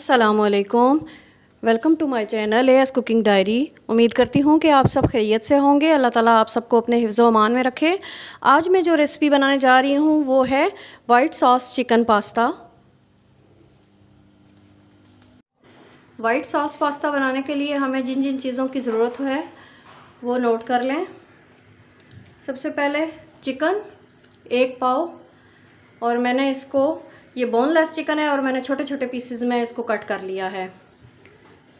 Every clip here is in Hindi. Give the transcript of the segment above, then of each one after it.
अस्सलामुअलैकुम, welcome to my channel AS cooking diary. उम्मीद करती हूँ कि आप सब खैरियत से होंगे। अल्लाह ताला आप सबको अपने हिफ्ज़ व अमान में रखे। आज मैं जो रेसिपी बनाने जा रही हूँ वो है white sauce chicken pasta. White sauce pasta बनाने के लिए हमें जिन जिन चीज़ों की ज़रूरत है वो नोट कर लें। सबसे पहले चिकन 1 पाव, और मैंने इसको, ये बोनलेस चिकन है और मैंने छोटे छोटे पीसेस में इसको कट कर लिया है।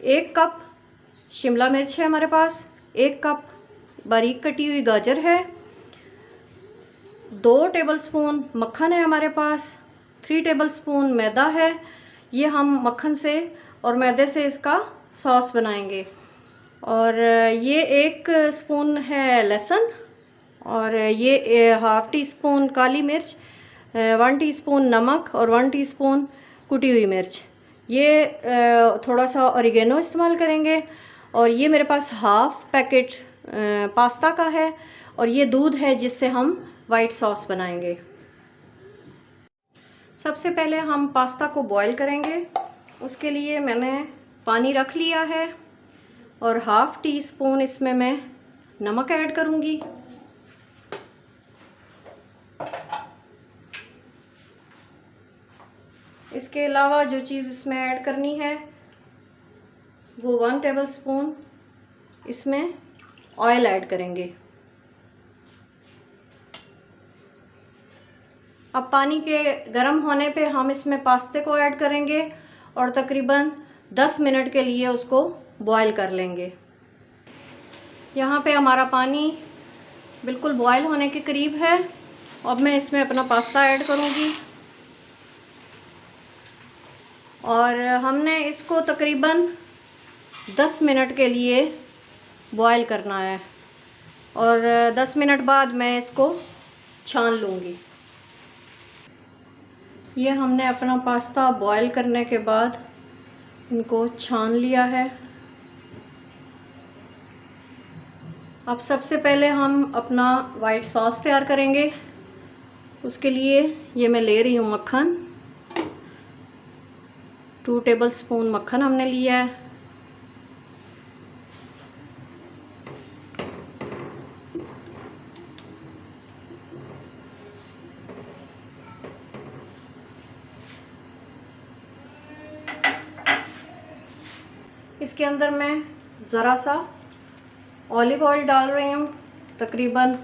1 कप शिमला मिर्च है हमारे पास, 1 कप बारीक कटी हुई गाजर है, 2 टेबलस्पून मक्खन है हमारे पास, 3 टेबलस्पून मैदा है। ये हम मक्खन से और मैदे से इसका सॉस बनाएंगे। और ये 1 स्पून है लहसुन, और ये 1/2 टीस्पून काली मिर्च, 1 टीस्पून नमक और 1 टीस्पून कुटी हुई मिर्च। ये थोड़ा सा ऑरिगेनो इस्तेमाल करेंगे। और ये मेरे पास 1/2 पैकेट पास्ता का है, और ये दूध है जिससे हम वाइट सॉस बनाएंगे। सबसे पहले हम पास्ता को बॉईल करेंगे। उसके लिए मैंने पानी रख लिया है और 1/2 टीस्पून इसमें मैं नमक ऐड करूँगी। इसके अलावा जो चीज़ इसमें ऐड करनी है वो 1 टेबलस्पून इसमें ऑयल ऐड करेंगे। अब पानी के गर्म होने पे हम इसमें पास्ते को ऐड करेंगे और तकरीबन 10 मिनट के लिए उसको बॉईल कर लेंगे। यहाँ पे हमारा पानी बिल्कुल बॉईल होने के करीब है। अब मैं इसमें अपना पास्ता ऐड करूँगी और हमने इसको तकरीबन 10 मिनट के लिए बॉईल करना है, और 10 मिनट बाद मैं इसको छान लूँगी। ये हमने अपना पास्ता बॉईल करने के बाद इनको छान लिया है। अब सबसे पहले हम अपना वाइट सॉस तैयार करेंगे। उसके लिए ये मैं ले रही हूँ मक्खन, 2 टेबलस्पून मक्खन हमने लिया है। इसके अंदर मैं ज़रा सा ऑलिव ऑयल डाल रही हूँ, तकरीबन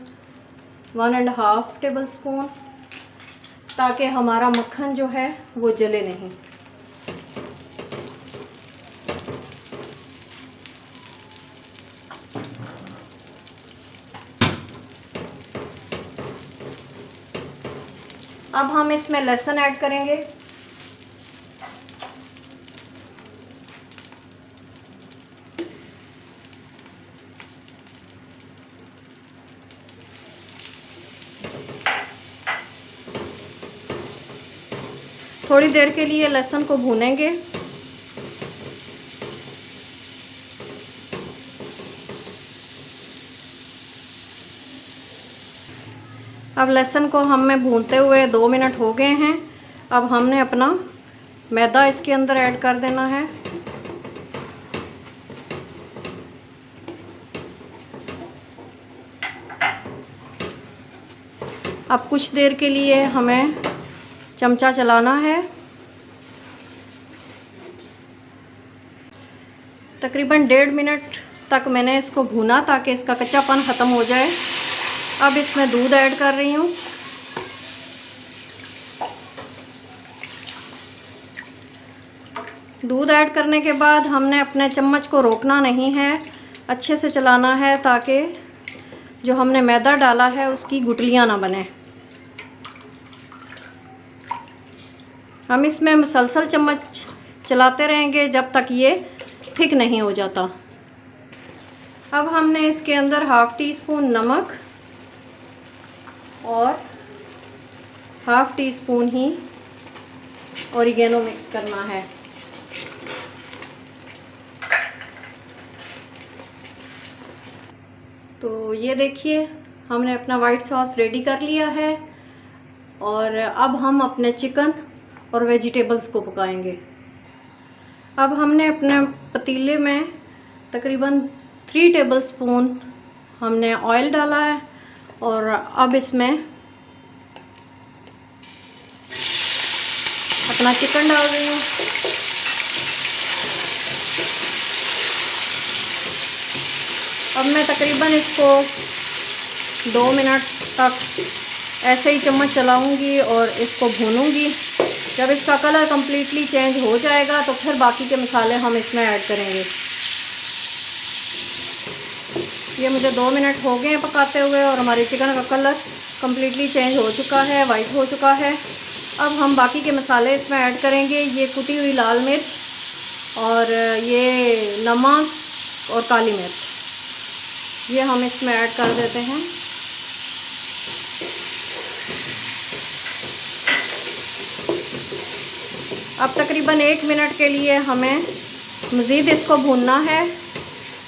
1.5 टेबलस्पून, ताकि हमारा मक्खन जो है वो जले नहीं। अब हम इसमें लहसुन ऐड करेंगे। थोड़ी देर के लिए लहसुन को भूनेंगे। अब लहसुन को हमें भूनते हुए 2 मिनट हो गए हैं। अब हमने अपना मैदा इसके अंदर ऐड कर देना है। अब कुछ देर के लिए हमें चमचा चलाना है। तकरीबन 1.5 मिनट तक मैंने इसको भूना ताकि इसका कच्चापन ख़त्म हो जाए। अब इसमें दूध ऐड कर रही हूँ। दूध ऐड करने के बाद हमने अपने चम्मच को रोकना नहीं है, अच्छे से चलाना है ताकि जो हमने मैदा डाला है उसकी गुठलियाँ ना बने। हम इसमें मुसलसल चम्मच चलाते रहेंगे जब तक ये थिक नहीं हो जाता। अब हमने इसके अंदर 1/2 टीस्पून नमक और 1/2 टीस्पून ही ऑरिगेनो मिक्स करना है। तो ये देखिए, हमने अपना वाइट सॉस रेडी कर लिया है, और अब हम अपने चिकन और वेजिटेबल्स को पकाएंगे। अब हमने अपने पतीले में तकरीबन 3 टेबलस्पून हमने ऑयल डाला है और अब इसमें अपना चिकन डाल रही हूँ। अब मैं तकरीबन इसको 2 मिनट तक ऐसे ही चम्मच चलाऊंगी और इसको भूनूंगी। जब इसका कलर कम्प्लीटली चेंज हो जाएगा तो फिर बाकी के मसाले हम इसमें ऐड करेंगे। ये मुझे 2 मिनट हो गए हैं पकाते हुए और हमारे चिकन का कलर कम्प्लीटली चेंज हो चुका है, वाइट हो चुका है। अब हम बाकी के मसाले इसमें ऐड करेंगे। ये कुटी हुई लाल मिर्च और ये नमक और काली मिर्च, ये हम इसमें ऐड कर देते हैं। अब तकरीबन 1 मिनट के लिए हमें मज़ीद इसको भूनना है।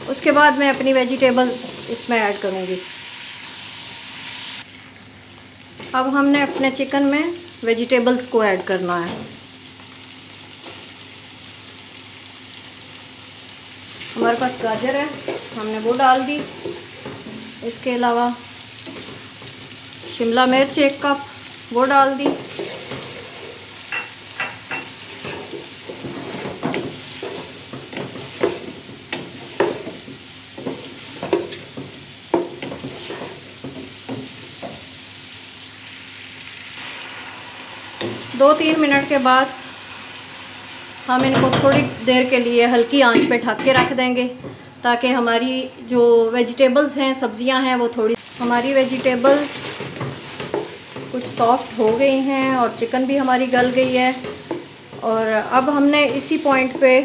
उसके बाद मैं अपनी वेजिटेबल इसमें ऐड करूँगी। अब हमने अपने चिकन में वेजिटेबल्स को ऐड करना है। हमारे पास गाजर है, हमने वो डाल दी। इसके अलावा शिमला मिर्च 1 कप वो डाल दी। दो 3 मिनट के बाद हम इनको थोड़ी देर के लिए हल्की आंच पे ढक के रख देंगे ताकि हमारी जो वेजिटेबल्स हैं, सब्जियां हैं, वो थोड़ी हमारी वेजिटेबल्स कुछ सॉफ्ट हो गई हैं और चिकन भी हमारी गल गई है। और अब हमने इसी पॉइंट पे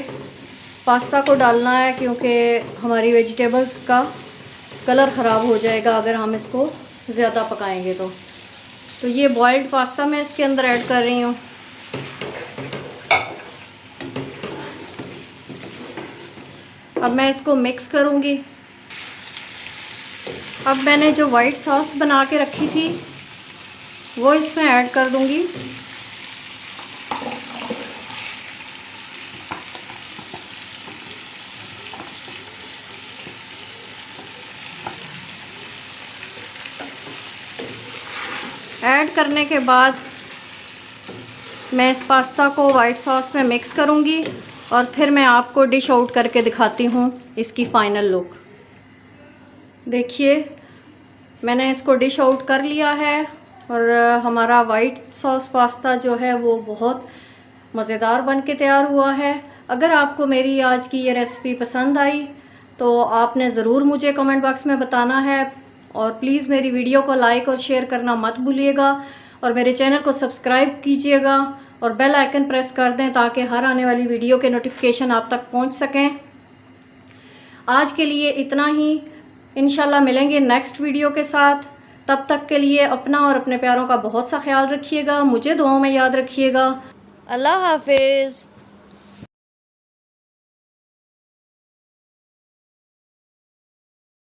पास्ता को डालना है क्योंकि हमारी वेजिटेबल्स का कलर ख़राब हो जाएगा अगर हम इसको ज़्यादा पकाएंगे तो ये बॉइल्ड पास्ता मैं इसके अंदर ऐड कर रही हूँ। अब मैं इसको मिक्स करूँगी। अब मैंने जो वाइट सॉस बना के रखी थी वो इसमें ऐड कर दूँगी। ऐड करने के बाद मैं इस पास्ता को वाइट सॉस में मिक्स करूँगी और फिर मैं आपको डिश आउट करके दिखाती हूँ इसकी फ़ाइनल लुक। देखिए मैंने इसको डिश आउट कर लिया है और हमारा वाइट सॉस पास्ता जो है वो बहुत मज़ेदार बन के तैयार हुआ है। अगर आपको मेरी आज की ये रेसिपी पसंद आई तो आपने ज़रूर मुझे कमेंट बॉक्स में बताना है और प्लीज़ मेरी वीडियो को लाइक और शेयर करना मत भूलिएगा और मेरे चैनल को सब्सक्राइब कीजिएगा और बेल आइकन प्रेस कर दें ताकि हर आने वाली वीडियो के नोटिफिकेशन आप तक पहुंच सकें। आज के लिए इतना ही। इंशाल्लाह मिलेंगे नेक्स्ट वीडियो के साथ। तब तक के लिए अपना और अपने प्यारों का बहुत सा ख्याल रखिएगा। मुझे दुआओं में याद रखिएगा। अल्लाह हाफिज़।